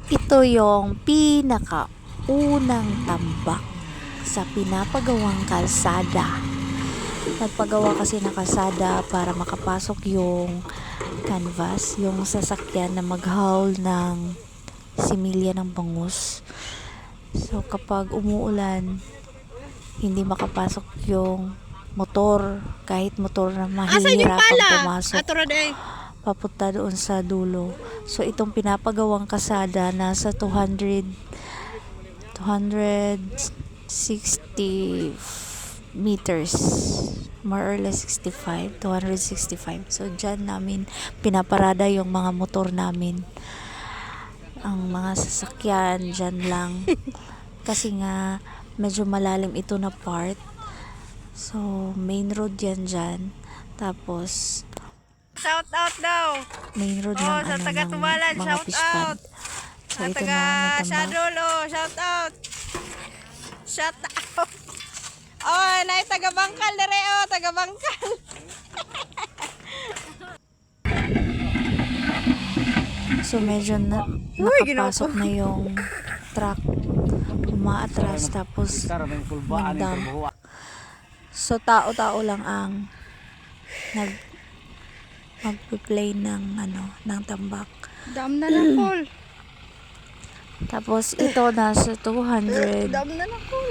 Ito yung pinakaunang tambak sa pinapagawang kalsada. Nagpagawa kasi ng kalsada para makapasok yung canvas, yung sasakyan na mag-haul ng similya ng bangus. So kapag umuulan, hindi makapasok yung motor, kahit motor na mahihirapan pumasok papunta doon sa dulo. So itong pinapagawang kalsada nasa 260 meters, more or less 265. So dyan namin pinaparada yung mga motor namin, ang mga sasakyan dyan lang kasi nga medyo malalim ito na part. So main road yan dyan, tapos Shout out daw. main road ng Sa taga ng Tubalan, mga shout fish pond. out. So Sa ito taga na may tambak. Shadolo, shout out. Shout out. Oh, nay taga Bangkal dire taga Bangkal. So medyo nakapasok na yung truck, umaatras, tapos mag-dump. So tao-tao lang ang magpi-play ng tambak. Dam na na call. Tapos ito nasa 200 Dam na na call.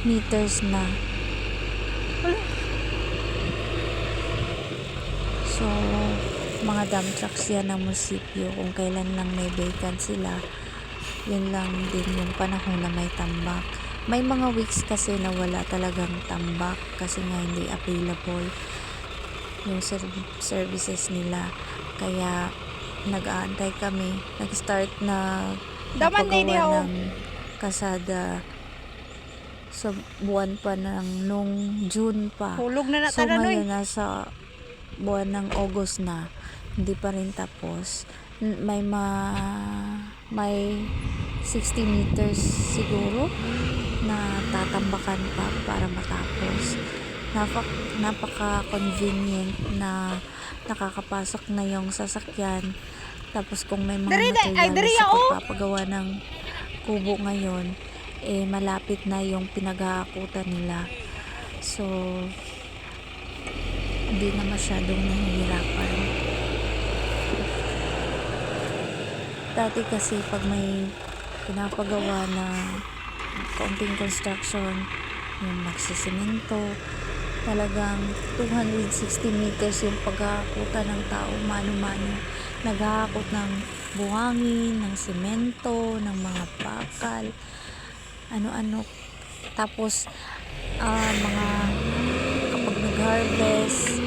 meters na. So mga dump trucks yan ng munisipyo, kung kailan lang may vacant sila, yun lang din yung panahon na may tambak. May mga weeks kasi na wala talagang tambak kasi nga hindi available yung services nila, kaya nag-aantay kami. Nag-start na paggawa ng kasada sa buwan pa ng nung June pa. Hulog na So natara ngayon nasa buwan ng August na, hindi pa rin tapos. May 60 meters siguro na tatambakan pa para matapos. Napaka-convenient na nakakapasok na yung sasakyan. Tapos kung may mga materials sa pagpapagawa ng kubo ngayon, malapit na yung pinag-aakutan nila. So hindi na masyadong nahihirapan. Dati kasi pag may pinapagawa na kaunting construction, yung magsisemento, talagang 260 meters yung pag-aakutan ng tao, mano-mano. Nag-aakot ng buhangin, ng semento, ng mga bakal, ano-ano. Tapos mga kapag nag-harvest,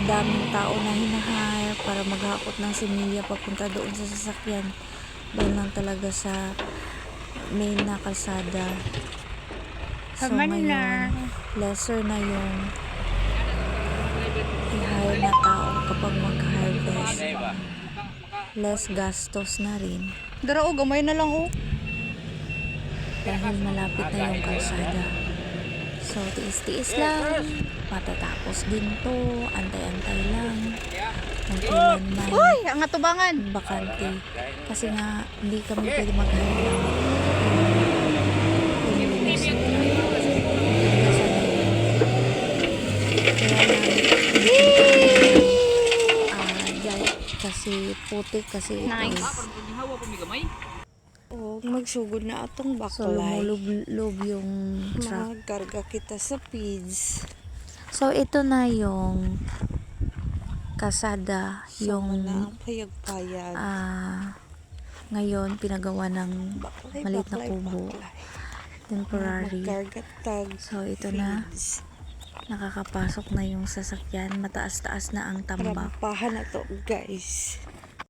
daming tao na hinahire para maghakot ng similya papunta doon sa sasakyan. Doon lang talaga sa main na kalsada. So ngayon, lesser na yung i-hire na tao kapag mag-harvest. Less gastos na rin. Dara gamay na lang Dahil malapit na yung kalsada. So tiis-tiis lang, matatapos din to, antay-antay lang kung kailan man ang atubangan. bakante, kasi nga hindi kami pwede mag-hire kasi putik kasi Nice. magsugod na atong baklay. So lumulub yung truck. Magkarga kita sa feeds. So ito na yung kasada, yung payag-payag. Ngayon pinagawa ng maliit na kubo, temporary. So ito na, nakakapasok na yung sasakyan, mataas-taas na ang tambak. Rampahan na to guys.